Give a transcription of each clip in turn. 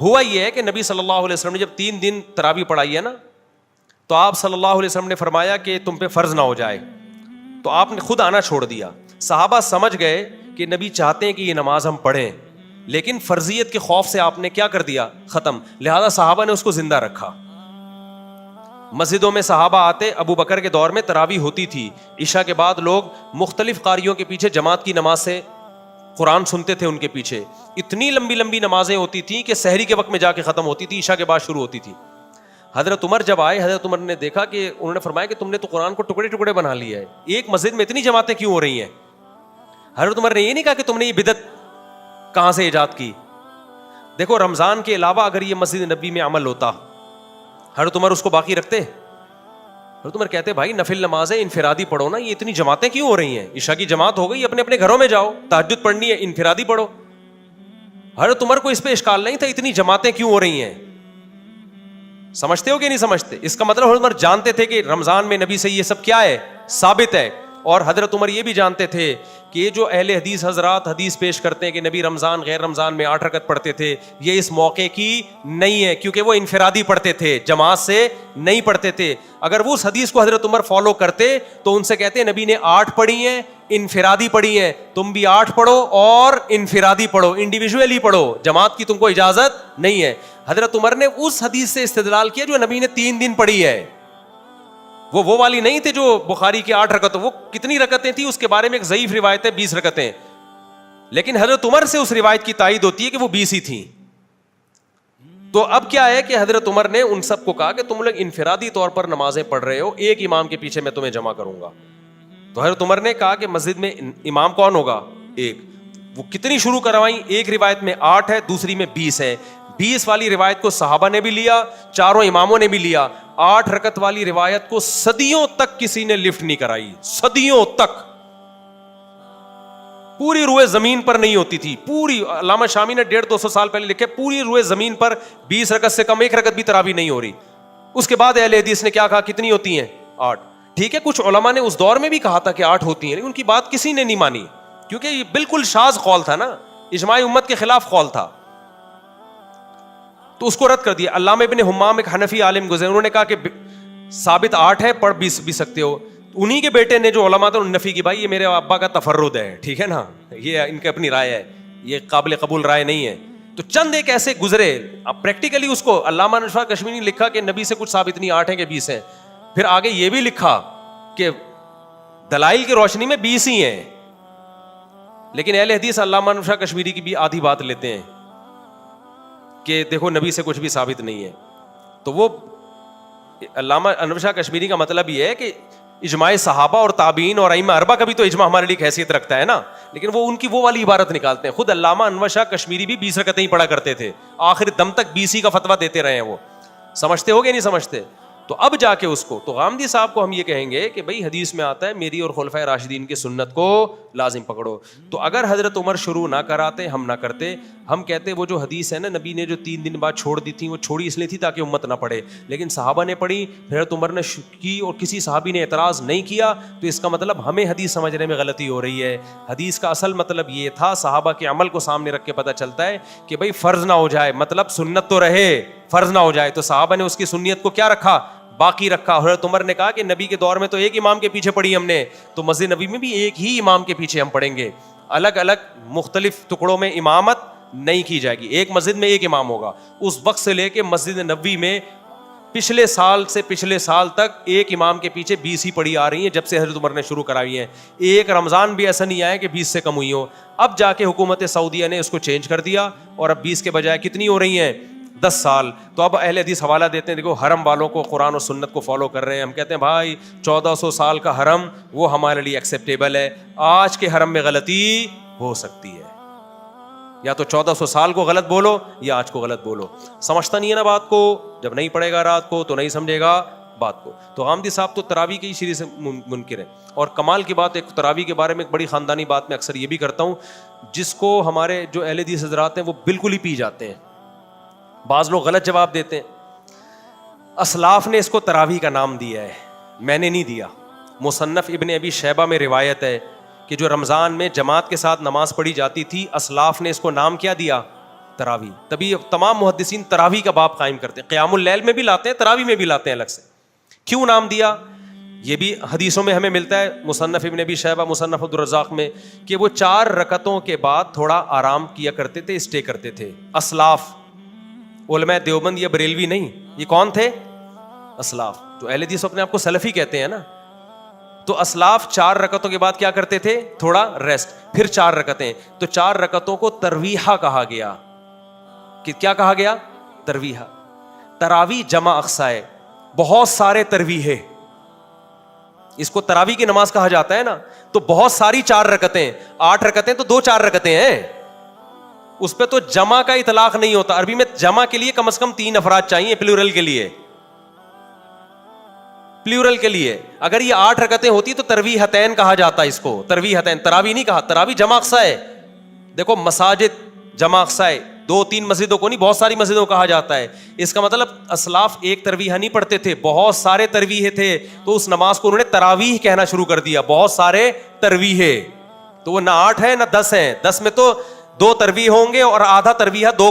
ہوا یہ ہے کہ نبی صلی اللہ علیہ وسلم نے جب 3 دن تراویح پڑھائی ہے نا, تو آپ صلی اللہ علیہ وسلم نے فرمایا کہ تم پہ فرض نہ ہو جائے, تو آپ نے خود آنا چھوڑ دیا. صحابہ سمجھ گئے کہ نبی چاہتے ہیں کہ یہ نماز ہم پڑھیں, لیکن فرضیت کے خوف سے آپ نے کیا کر دیا, ختم. لہذا صحابہ نے اس کو زندہ رکھا. مسجدوں میں صحابہ آتے, ابو بکر کے دور میں تراویح ہوتی تھی, عشاء کے بعد لوگ مختلف قاریوں کے پیچھے جماعت کی نماز سے قرآن سنتے تھے. ان کے پیچھے اتنی لمبی لمبی نمازیں ہوتی تھیں کہ سحری کے وقت میں جا کے ختم ہوتی تھی, عشاء کے بعد شروع ہوتی تھی. حضرت عمر جب آئے, حضرت عمر نے دیکھا کہ انہوں نے فرمایا کہ تم نے تو قرآن کو ٹکڑے ٹکڑے بنا لیا ہے, ایک مسجد میں اتنی جماعتیں کیوں ہو رہی ہیں. حضرت عمر نے یہ نہیں کہا کہ تم نے یہ بدعت کہاں سے ایجاد کی. دیکھو رمضان کے علاوہ اگر یہ مسجد نبی میں عمل ہوتا, حضرت عمر اس کو باقی رکھتے. حضرت عمر کہتے بھائی نفل نمازیں انفرادی پڑھو نا, یہ اتنی جماعتیں کیوں ہو رہی ہیں, عشاء کی جماعت ہو گئی, اپنے اپنے گھروں میں جاؤ, تہجد پڑھنی ہے انفرادی پڑھو. حضرت عمر کو اس پہ اشکال نہیں تھا اتنی جماعتیں کیوں ہو رہی ہیں. سمجھتے ہو کہ نہیں سمجھتے؟ اس کا مطلب حضرت عمر جانتے تھے کہ رمضان میں نبی سے یہ سب کیا ہے, ثابت ہے. اور حضرت عمر یہ بھی جانتے تھے کہ یہ جو اہل حدیث حضرات حدیث پیش کرتے ہیں کہ نبی رمضان غیر رمضان میں 8 رکعت پڑھتے تھے, یہ اس موقع کی نہیں ہے, کیونکہ وہ انفرادی پڑھتے تھے, جماعت سے نہیں پڑھتے تھے. اگر وہ اس حدیث کو حضرت عمر فالو کرتے تو ان سے کہتے نبی نے 8 پڑھی ہیں, انفرادی پڑھی ہیں, تم بھی 8 پڑھو اور انفرادی پڑھو, انڈیویجولی پڑھو, جماعت کی تم کو اجازت نہیں ہے. حضرت عمر نے اس حدیث سے استدلال کیا جو نبی نے 3 دن پڑھی ہے, وہ والی نہیں تھی جو بخاری کی 8 رکعت. وہ کتنی رکعتیں تھیں اس کے بارے میں ایک ضعیف روایت ہے 20 رکعتیں, لیکن حضرت عمر سے اس روایت کی تائید ہوتی ہے کہ وہ 20 ہی تھیں. تو اب کیا ہے کہ حضرت عمر نے ان سب کو کہا کہ تم لوگ انفرادی طور پر نمازیں پڑھ رہے ہو, ایک امام کے پیچھے میں تمہیں جمع کروں گا. تو حضرت عمر نے کہا کہ مسجد میں امام کون ہوگا, ایک. وہ کتنی شروع کروائیں, ایک روایت میں 8 ہے, دوسری میں 20 ہے. 20 والی روایت کو صحابہ نے بھی لیا, چاروں اماموں نے بھی لیا. 8 رکعت والی روایت کو صدیوں تک کسی نے لفٹ نہیں کرائی, صدیوں تک. پوری روئے زمین پر نہیں ہوتی تھی, پوری. علامہ شامی نے 150-200 سال پہلے لکھے پوری روئے زمین پر 20 رکعت سے کم 1 رکعت بھی تراویح نہیں ہو رہی. اس کے بعد اہل حدیث نے کیا کہا, کتنی ہوتی ہیں, 8. ٹھیک ہے, کچھ علماء نے اس دور میں بھی کہا تھا کہ 8 ہوتی ہیں, لیکن ان کی بات کسی نے نہیں مانی, کیونکہ یہ بالکل شاذ قول تھا نا, اجماع امت کے خلاف قول تھا, تو اس کو رد کر دیا. علامہ ابن حمام ایک حنفی عالم گزرے, انہوں نے کہا کہ ثابت 8 ہے, پڑھ بھی سکتے ہو. انہی کے بیٹے نے جو علماء تھے انہوں نے نفی کی, بھائی یہ میرے ابا کا تفرد ہے, ٹھیک ہے نا, یہ ان کی اپنی رائے ہے, یہ قابل قبول رائے نہیں ہے. تو چند ایک ایسے گزرے. اب پریکٹیکلی اس کو علامہ نشا کشمیری نے لکھا کہ نبی سے کچھ ثابت نہیں, 8 ہیں کہ 20 ہیں. پھر آگے یہ بھی لکھا کہ دلائل کی روشنی میں 20 ہی ہیں, لیکن اہل حدیث علامہ نشا کشمیری کی بھی آدھی بات لیتے ہیں کہ دیکھو نبی سے کچھ بھی ثابت نہیں ہے. تو وہ علامہ انور شاہ کشمیری کا مطلب یہ ہے کہ اجماع صحابہ اور تابعین اور ائمہ اربعہ کا بھی تو اجماع ہمارے لیے حیثیت رکھتا ہے نا, لیکن وہ ان کی وہ والی عبارت نکالتے ہیں. خود علامہ انور شاہ کشمیری بھی 20 رکعتیں ہی پڑھا کرتے تھے, آخر دم تک 20 ہی کا فتویٰ دیتے رہے ہیں. وہ سمجھتے ہو گے نہیں سمجھتے؟ تو اب جا کے اس کو, تو غامدی صاحب کو ہم یہ کہیں گے کہ بھائی حدیث میں آتا ہے میری اور خلفائے راشدین کی سنت کو لازم پکڑو. تو اگر حضرت عمر شروع نہ کراتے, ہم نہ کرتے, ہم کہتے وہ جو حدیث ہے نا نبی نے جو 3 دن بعد چھوڑ دی تھی, وہ چھوڑی اس لیے تھی تاکہ امت نہ پڑھے, لیکن صحابہ نے پڑھی, حضرت عمر نے کی اور کسی صحابی نے اعتراض نہیں کیا, تو اس کا مطلب ہمیں حدیث سمجھنے میں غلطی ہو رہی ہے. حدیث کا اصل مطلب یہ تھا, صحابہ کے عمل کو سامنے رکھ کے پتہ چلتا ہے کہ بھائی فرض نہ ہو جائے, مطلب سنت تو رہے, فرض نہ ہو جائے. تو صحابہ نے اس کی سنیت کو کیا رکھا, باقی رکھا. حضرت عمر نے کہا کہ نبی کے دور میں تو ایک امام کے پیچھے پڑھی ہم نے, تو مسجد نبی میں بھی ایک ہی امام کے پیچھے ہم پڑھیں گے, الگ الگ مختلف ٹکڑوں میں امامت نہیں کی جائے گی, ایک مسجد میں ایک امام ہوگا. اس وقت سے لے کے مسجد نبوی میں پچھلے سال سے پچھلے سال تک ایک امام کے پیچھے 20 ہی پڑھی آ رہی ہیں, جب سے حضرت عمر نے شروع کرائی ہیں. ایک رمضان بھی ایسا نہیں آیا کہ 20 سے کم ہوئی ہو. اب جا کے حکومت سعودیہ نے اس کو چینج کر دیا, اور اب 20 کے بجائے کتنی ہو رہی ہیں, 10 سال. تو اب اہل حدیث حوالہ دیتے ہیں, دیکھو حرم والوں کو قرآن و سنت کو فالو کر رہے ہیں. ہم کہتے ہیں بھائی 1400 سال کا حرم وہ ہمارے لیے ایکسیپٹیبل ہے, آج کے حرم میں غلطی ہو سکتی ہے, یا تو 1400 سال کو غلط بولو یا آج کو غلط بولو. سمجھتا نہیں ہے نا بات کو, جب نہیں پڑھے گا رات کو تو نہیں سمجھے گا بات کو. تو غامدی صاحب تو تراویح کی شریح سے منکر ہے. اور کمال کی بات, ایک تراویح کے بارے میں ایک بڑی خاندانی بات میں اکثر یہ بھی کرتا ہوں, جس کو ہمارے جو اہل حدیث حضرات ہیں وہ بالکل ہی پی جاتے ہیں. بعض لوگ غلط جواب دیتے ہیں. اسلاف نے اس کو تراویح کا نام دیا ہے, میں نے نہیں دیا. مصنف ابن ابی شیبہ میں روایت ہے کہ جو رمضان میں جماعت کے ساتھ نماز پڑھی جاتی تھی, اسلاف نے اس کو نام کیا دیا, تراوی. تبھی تمام محدثین تراوی کا باب قائم کرتے ہیں, قیام اللیل میں بھی لاتے ہیں, تراوی میں بھی لاتے ہیں الگ سے. کیوں نام دیا؟ یہ بھی حدیثوں میں ہمیں ملتا ہے, مصنف ابن ابی شیبہ, مصنف عبدالرزاق میں, کہ وہ 4 رکعتوں کے بعد تھوڑا آرام کیا کرتے تھے, اسٹے کرتے تھے. اسلاف, علماء دیوبند یا بریلوی نہیں, یہ کون تھے؟ اسلاف. تو اہل حدیث اپنے آپ کو سلفی کہتے ہیں نا. تو اسلاف 4 رکعتوں کے بعد کیا کرتے تھے؟ تھوڑا ریسٹ, پھر 4 رکعتیں. تو 4 رکعتوں کو ترویحہ کہا گیا. کہ کیا کہا گیا؟ ترویحہ. تراوی جمع اقصا ہے, بہت سارے ترویحے, اس کو تراوی کی نماز کہا جاتا ہے نا. تو بہت ساری 4 رکعتیں, 8 رکعتیں تو 2-4 رکعتیں ہیں, اس پہ تو جمع کا اطلاق نہیں ہوتا. عربی میں جمع کے لیے کم از کم 3 افراد چاہیے, پلورل کے لیے, پلورل کے لیے. اگر یہ 8 رکعتیں ہوتی تو ترویحتین کہا جاتا اس کو, ترویحتین, تراوی نہیں کہا. تراوی جمع اقصا ہے. دیکھو مساجد جمع اقصا ہے, 2-3 مسجدوں کو نہیں, بہت ساری مسجدوں کو کہا جاتا ہے. اس کا مطلب اسلاف ایک ترویحہ نہیں پڑھتے تھے, بہت سارے ترویحے تھے. تو اس نماز کو انہوں نے تراویح کہنا شروع کر دیا, بہت سارے ترویحے. تو وہ نہ 8 ہے نہ 10 ہیں, 10 میں تو 2 ترویح ہوں گے اور آدھا ترویحہ, 2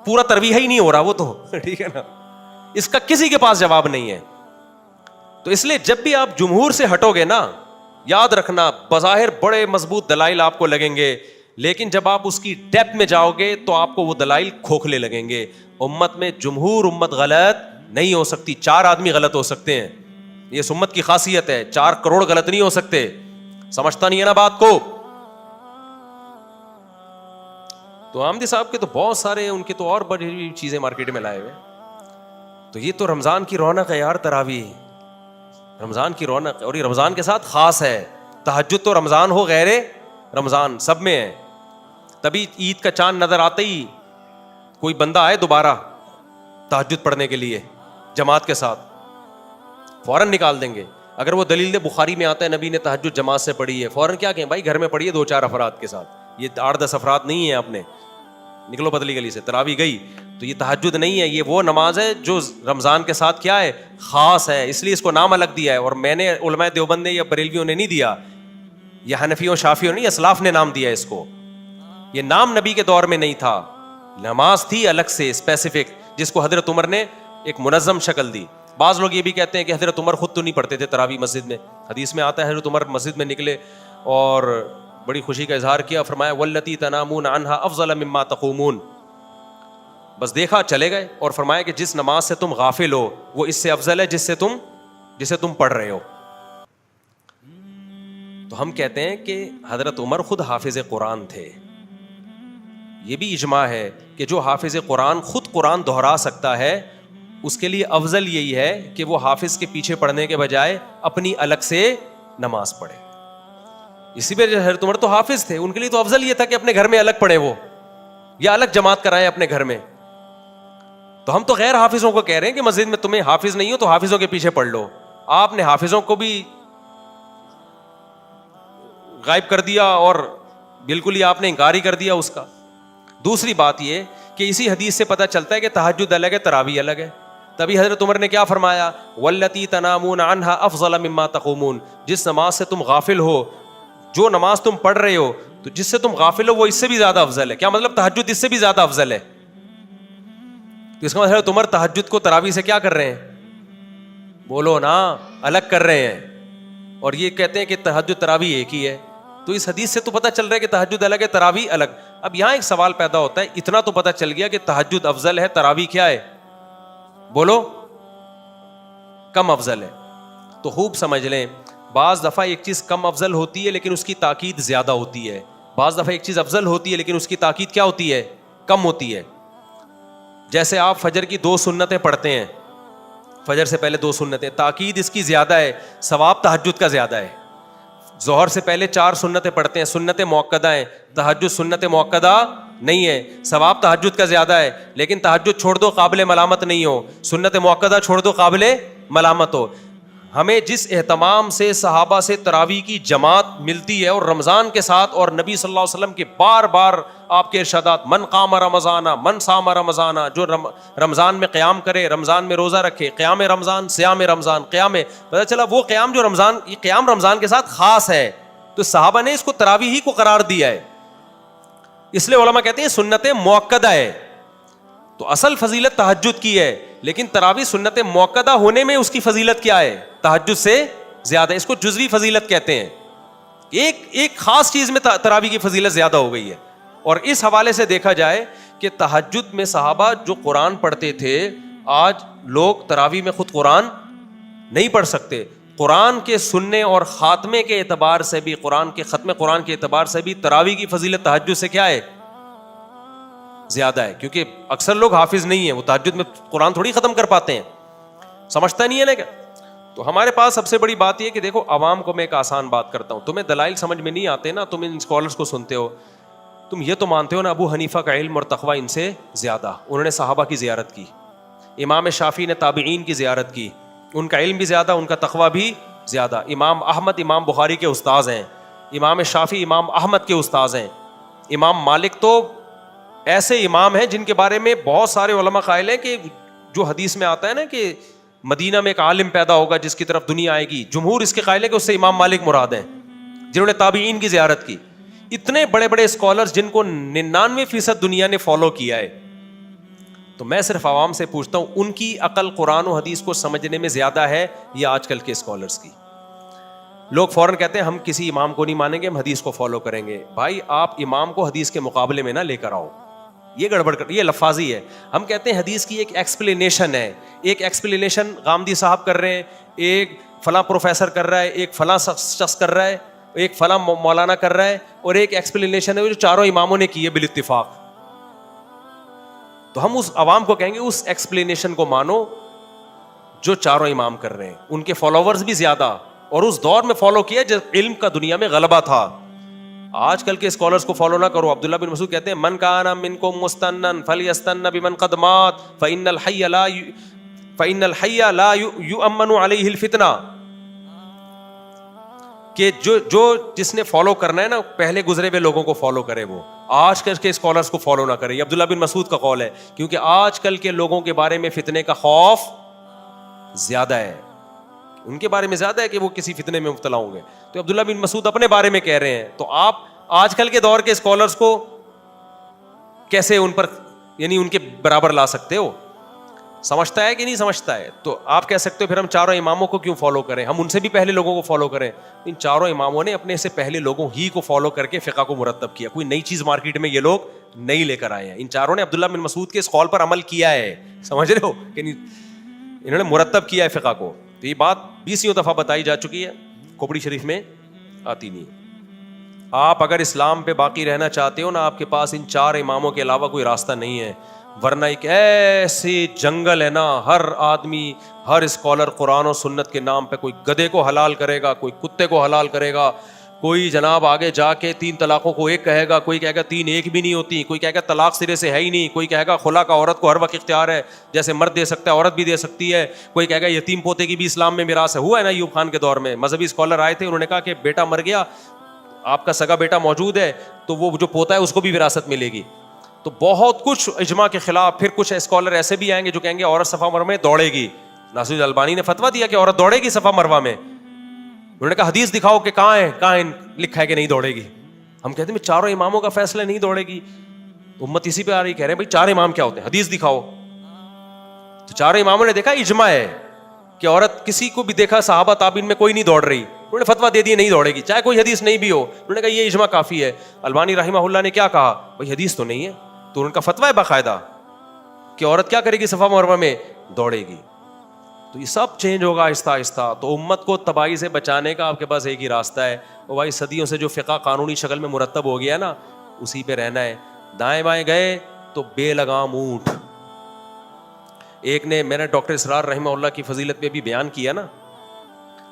پورا ترویحہ ہی نہیں ہو رہا وہ تو, ٹھیک ہے نا. اس کا کسی کے پاس جواب نہیں ہے. تو اس لیے جب بھی آپ جمہور سے ہٹو گے نا, یاد رکھنا بظاہر بڑے مضبوط دلائل آپ کو لگیں گے, لیکن جب آپ اس کی ڈیپتھ میں جاؤ گے تو آپ کو وہ دلائل کھوکھلے لگیں گے. امت میں جمہور امت غلط نہیں ہو سکتی, 4 آدمی غلط ہو سکتے ہیں, یہ اس امت کی خاصیت ہے. 4 کروڑ غلط نہیں ہو سکتے. سمجھتا نہیں ہے نا بات کو. تو آمدی صاحب کے تو بہت سارے, ان کے تو اور بڑی چیزیں مارکیٹ میں لائے ہوئے. تو یہ تو رمضان کی رونق ہے یار, تراویح رمضان کی رونق ہے, اور یہ رمضان کے ساتھ خاص ہے. تہجد تو رمضان ہو غیر رمضان سب میں ہے. تبھی عید کا چاند نظر آتے ہی کوئی بندہ آئے دوبارہ تہجد پڑھنے کے لیے جماعت کے ساتھ, فوراً نکال دیں گے. اگر وہ دلیل بخاری میں آتا ہے نبی نے تہجد جماعت سے پڑھی ہے, فوراً کیا کہیں بھائی گھر میں پڑھیے 2-4 افراد کے ساتھ, یہ 8-10 افراد نہیں ہیں, آپ نے نکلو بدلی گلی سے. تراویح گئی تو یہ تہجد نہیں ہے, یہ وہ نماز ہے جو رمضان کے ساتھ کیا ہے, خاص ہے. اس لیے اس کو نام الگ دیا ہے. اور میں نے, علماء دیوبند نے یا بریلویوں نے نہیں دیا, یہ حنفیوں شافیوں نہیں, اسلاف نے نام دیا اس کو. یہ نام نبی کے دور میں نہیں تھا, نماز تھی الگ سے اسپیسیفک, جس کو حضرت عمر نے ایک منظم شکل دی. بعض لوگ یہ بھی کہتے ہیں کہ حضرت عمر خود تو نہیں پڑھتے تھے تراویح مسجد میں. حدیث میں آتا ہے حضرت عمر مسجد میں نکلے اور بڑی خوشی کا اظہار کیا, فرمایا واللتی تنامون عنہا افضل مما تقومون, بس دیکھا چلے گئے, اور فرمایا کہ جس نماز سے تم غافل ہو وہ اس سے افضل ہے جسے تم پڑھ رہے ہو. تو ہم کہتے ہیں کہ حضرت عمر خود حافظ قرآن تھے. یہ بھی اجماع ہے کہ جو حافظ قرآن خود قرآن دہرا سکتا ہے اس کے لیے افضل یہی ہے کہ وہ حافظ کے پیچھے پڑھنے کے بجائے اپنی الگ سے نماز پڑھے. اسی پہ حضرت عمر تو حافظ تھے, ان کے لیے تو افضل یہ تھا کہ اپنے گھر میں الگ پڑھے وہ, یا الگ جماعت کرائیں اپنے گھر میں. تو ہم تو غیر حافظوں کو کہہ رہے ہیں کہ مسجد میں تمہیں حافظ نہیں ہو تو حافظوں کے پیچھے پڑھ لو. آپ نے حافظوں کو بھی غائب کر دیا اور بالکل ہی آپ نے انکار ہی کر دیا اس کا. دوسری بات یہ کہ اسی حدیث سے پتہ چلتا ہے کہ تہجد الگ ہے, تراویح الگ ہے. تبھی حضرت عمر نے کیا فرمایا, واللتی تنامون عنہا افضل مما تقومون, جس نماز سے تم غافل ہو, جو نماز تم پڑھ رہے ہو تو جس سے تم غافل ہو وہ اس سے بھی زیادہ افضل ہے. کیا مطلب تہجد اس سے بھی زیادہ افضل ہے. تو اس کا مطلب حضرت عمر تہجد کو تراویح سے کیا کر رہے ہیں, بولو نا, الگ کر رہے ہیں. اور یہ کہتے ہیں کہ تہجد تراویح ایک ہی ہے. تو اس حدیث سے تو پتہ چل رہا ہے کہ تہجد الگ ہے, تراویح الگ. اب یہاں ایک سوال پیدا ہوتا ہے, اتنا تو پتہ چل گیا کہ تہجد افضل ہے, تراویح کیا ہے, بولو کم افضل ہے. تو خوب سمجھ لیں, بعض دفعہ ایک چیز کم افضل ہوتی ہے لیکن اس کی تاکید زیادہ ہوتی ہے, بعض دفعہ ایک چیز افضل ہوتی ہے لیکن اس کی تاکید کیا ہوتی ہے, کم ہوتی ہے. جیسے آپ فجر کی 2 سنتیں پڑھتے ہیں, فجر سے پہلے 2 سنتیں, تاکید اس کی زیادہ ہے, ثواب تہجد کا زیادہ ہے. ظہر سے پہلے 4 سنتیں پڑھتے ہیں, سنتیں موقدہ ہیں, تہجد سنت موقدہ نہیں ہے, ثواب تہجد کا زیادہ ہے. لیکن تہجد چھوڑ دو قابل ملامت نہیں ہو, سنت موقدہ چھوڑ دو قابل ملامت ہو. ہمیں جس اہتمام سے صحابہ سے تراویح کی جماعت ملتی ہے اور رمضان کے ساتھ, اور نبی صلی اللہ علیہ وسلم کے بار بار آپ کے ارشادات, من قام رمضان من صام رمضان, جو رمضان میں قیام کرے, رمضان میں روزہ رکھے, قیام رمضان, صیام رمضان, قیام, پتہ چلا وہ قیام جو رمضان, یہ قیام رمضان کے ساتھ خاص ہے. تو صحابہ نے اس کو تراویح ہی کو قرار دیا ہے. اس لیے علماء کہتے ہیں سنت مؤکدہ ہے. تو اصل فضیلت تہجد کی ہے, لیکن تراویح سنت مؤکدہ ہونے میں اس کی فضیلت کیا ہے؟ تہجد سے زیادہ. اس کو جزوی فضیلت کہتے ہیں. ایک خاص چیز میں تراویح کی فضیلت زیادہ ہو گئی ہے. اور اس حوالے سے دیکھا جائے کہ تہجد میں صحابہ جو قرآن پڑھتے تھے, آج لوگ تراویح میں خود قرآن نہیں پڑھ سکتے. قرآن کے سننے اور خاتمے کے اعتبار سے بھی, قرآن کے ختم قرآن کے اعتبار سے بھی تراویح کی فضیلت تہجد سے کیا ہے؟ زیادہ ہے. کیونکہ اکثر لوگ حافظ نہیں ہیں, وہ تہجد میں قرآن تھوڑی ختم کر پاتے ہیں, سمجھتا نہیں ہے نا کیا. تو ہمارے پاس سب سے بڑی بات یہ کہ دیکھو, عوام کو میں ایک آسان بات کرتا ہوں, تمہیں دلائل سمجھ میں نہیں آتے نا, تم ان اسکالرس کو سنتے ہو, تم یہ تو مانتے ہو نا ابو حنیفہ کا علم اور تقویٰ ان سے زیادہ, انہوں نے صحابہ کی زیارت کی. امام شافعی نے تابعین کی زیارت کی, ان کا علم بھی زیادہ, ان کا تقویٰ بھی زیادہ. امام احمد امام بخاری کے استاذ ہیں, امام شافعی امام احمد کے استاذ ہیں. امام مالک تو ایسے امام ہیں جن کے بارے میں بہت سارے علماء قائل ہیں کہ جو حدیث میں آتا ہے نا کہ مدینہ میں ایک عالم پیدا ہوگا جس کی طرف دنیا آئے گی, جمہور اس کے قائل ہے کہ اس سے امام مالک مراد ہیں, جنہوں نے تابعین کی زیارت کی. اتنے بڑے بڑے اسکالرز جن کو 99% دنیا نے فالو کیا ہے. تو میں صرف عوام سے پوچھتا ہوں, ان کی عقل قرآن و حدیث کو سمجھنے میں زیادہ ہے یا آج کل کے اسکالرز کی؟ لوگ فوراً کہتے ہیں ہم کسی امام کو نہیں مانیں گے, ہم حدیث کو فالو کریں گے. بھائی آپ امام کو حدیث کے مقابلے میں نہ لے کر آؤ, یہ گڑبڑ کر, یہ لفاظی ہے. ہم کہتے ہیں حدیث کی ایک ایکسپلینیشن ہے, ایک ایکسپلینیشن غامدی صاحب کر رہے ہیں, ایک فلاں پروفیسر کر رہا ہے, ایک فلاں شخص کر رہا ہے, ایک فلاں مولانا کر رہا ہے, اور ایک ایکسپلینیشن ہے جو چاروں اماموں نے کی ہے بالاتفاق. تو ہم اس عوام کو کہیں گے اس ایکسپلینیشن کو مانو جو چاروں امام کر رہے ہیں, ان کے فالوورز بھی زیادہ, اور اس دور میں فالو کیا جب علم کا دنیا میں غلبہ تھا. آج کل کے اسکالرز کو فالو نہ کرو. عبداللہ بن مسعود کہتے ہیں من کان منکم مستنن فلیستن بمن قد مات فإن الحی لا یؤمن علیہ الفتنہ, کہ جو جس نے فالو کرنا ہے نا پہلے گزرے ہوئے لوگوں کو فالو کرے, وہ آج کل کے اسکالرز کو فالو نہ کرے. یہ عبداللہ بن مسعود کا قول ہے, کیونکہ آج کل کے لوگوں کے بارے میں فتنے کا خوف زیادہ ہے, ان کے بارے میں زیادہ ہے کہ وہ کسی فتنے میں مبتلا ہوں گے. تو عبداللہ بن مسعود اپنے بارے میں کہہ رہے ہیں, تو آپ آج کل کے دور کے اسکالرز کو کیسے ان پر یعنی ان کے برابر لا سکتے ہو؟ سمجھتا ہے کہ نہیں سمجھتا ہے؟ تو آپ کہہ سکتے ہو پھر ہم چاروں اماموں کو کیوں فالو کریں, ہم ان سے بھی پہلے لوگوں کو فالو کریں. ان چاروں اماموں نے اپنے سے پہلے لوگوں ہی کو فالو کر کے فقہ کو مرتب کیا, کوئی نئی چیز مارکیٹ میں یہ لوگ نہیں لے کر آئے ہیں. ان چاروں نے عبداللہ بن مسعود کے اس قول پر عمل کیا ہے, سمجھ رہے ہو کہ نہیں, انہوں نے مرتب کیا ہے فقہ کو. تو یہ بات 20 دفعہ بتائی جا چکی ہے, کھوپڑی شریف میں آتی نہیں. آپ اگر اسلام پہ باقی رہنا چاہتے ہو نا, آپ کے پاس ان چار اماموں کے علاوہ کوئی راستہ نہیں ہے, ورنہ ایک ایسی جنگل ہے نا, ہر آدمی ہر اسکالر قرآن و سنت کے نام پہ کوئی گدھے کو حلال کرے گا, کوئی کتے کو حلال کرے گا, کوئی جناب آگے جا کے 3 طلاقوں کو ایک کہے گا, کوئی کہے گا 3 ایک بھی نہیں ہوتی, کوئی کہے گا طلاق سرے سے ہے ہی نہیں, کوئی کہے گا خلا کا عورت کو ہر وقت اختیار ہے, جیسے مرد دے سکتا ہے عورت بھی دے سکتی ہے, کوئی کہے گا یتیم پوتے کی بھی اسلام میں میراث ہے. ہوا ہے نا ایوب خان کے دور میں مذہبی اسکالر آئے تھے, انہوں نے کہا کہ بیٹا مر گیا, آپ کا سگا بیٹا موجود ہے, تو وہ جو پوتا ہے اس کو بھی وراثت ملے گی. تو بہت کچھ اجماع کے خلاف. پھر کچھ اسکالر ایسے بھی آئیں گے جو کہیں گے عورت صفا مروا میں دوڑے گی. ناصر البانی نے فتویٰ دیا کہ عورت دوڑے گی صفا مروا میں. انہوں نے کہا حدیث دکھاؤ کہ کہاں لکھا ہے کہ نہیں دوڑے گی. ہم کہتے ہیں چاروں اماموں کا فیصلہ نہیں دوڑے گی. امت اسی پہ آ رہی, کہہ رہے ہیں بھائی 4 امام کیا ہوتے ہیں, حدیث دکھاؤ. تو چاروں اماموں نے دیکھا اجماع ہے کہ عورت کسی کو بھی دیکھا صحابہ تابعین میں کوئی نہیں دوڑ رہی, انہوں نے فتویٰ دے دیا نہیں دوڑے گی, چاہے کوئی حدیث نہیں بھی ہو. انہوں نے کہا یہ اجماع کافی ہے. البانی رحمہ اللہ نے کیا کہا, بھائی حدیث تو نہیں ہے, تو ان کا فتویٰ ہے باقاعدہ کہ عورت کیا کرے گی صفا مروا میں, دوڑے گی. تو یہ سب چینج ہوگا آہستہ آہستہ. تو امت کو تباہی سے بچانے کا آپ کے پاس ایک ہی راستہ ہے, وہ بھائی صدیوں سے جو فقہ قانونی شکل میں مرتب ہو گیا نا, اسی پہ رہنا ہے. دائیں بائیں گئے تو بے لگام اونٹ. ایک نے, میں نے ڈاکٹر اسرار رحمہ اللہ کی فضیلت پہ بھی بیان کیا نا,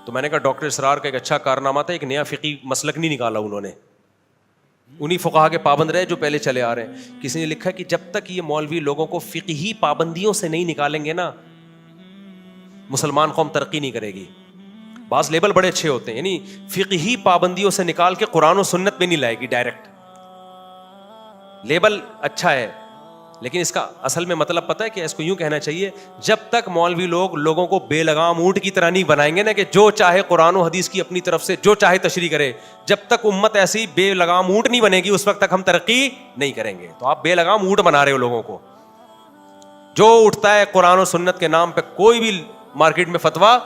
تو میں نے کہا ڈاکٹر اسرار کا ایک اچھا کارنامہ تھا, ایک نیا فقہی مسلک نہیں نکالا انہوں نے, انہی فقہا کے پابند رہے جو پہلے چلے آ رہے ہیں. کسی نے لکھا کہ جب تک یہ مولوی لوگوں کو فقہی پابندیوں سے نہیں نکالیں گے نا, مسلمان قوم ترقی نہیں کرے گی. بعض لیبل بڑے اچھے ہوتے ہیں, یعنی فقہی پابندیوں سے نکال کے قرآن و سنت پہ نہیں لائے گی, ڈائریکٹ لیبل اچھا ہے. لیکن اس کا اصل میں مطلب پتہ ہے کہ اس کو یوں کہنا چاہیے, جب تک مولوی لوگ لوگوں کو بے لگام اونٹ کی طرح نہیں بنائیں گے نا کہ جو چاہے قرآن و حدیث کی اپنی طرف سے جو چاہے تشریح کرے, جب تک امت ایسی بے لگام اونٹ نہیں بنے گی اس وقت تک ہم ترقی نہیں کریں گے. تو آپ بے لگام اونٹ بنا رہے ہو لوگوں کو. جو اٹھتا ہے قرآن و سنت کے نام پہ کوئی بھی مارکیٹ میں فتویٰ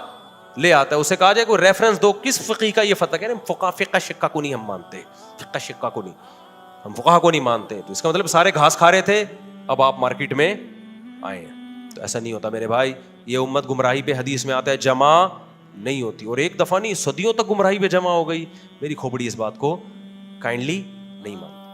لے آتا ہے, اسے کہا جائے کوئی ریفرنس دو کس فقی کا یہ فتویٰ, کہہ رہے ہیں فقہ شقہ کو نہیں ہم مانتے, فقہ شقہ کو نہیں, ہم فقہ کو نہیں مانتے. تو اس کا مطلب سارے گھاس کھا رہے تھے, اب آپ مارکیٹ میں آئے ہیں. تو ایسا نہیں ہوتا میرے بھائی, یہ امت گمراہی پہ حدیث میں آتا ہے جمع نہیں ہوتی, اور ایک دفعہ نہیں صدیوں تک گمراہی پہ جمع ہو گئی. میری کھوپڑی اس بات کو کائنڈلی نہیں مانتی.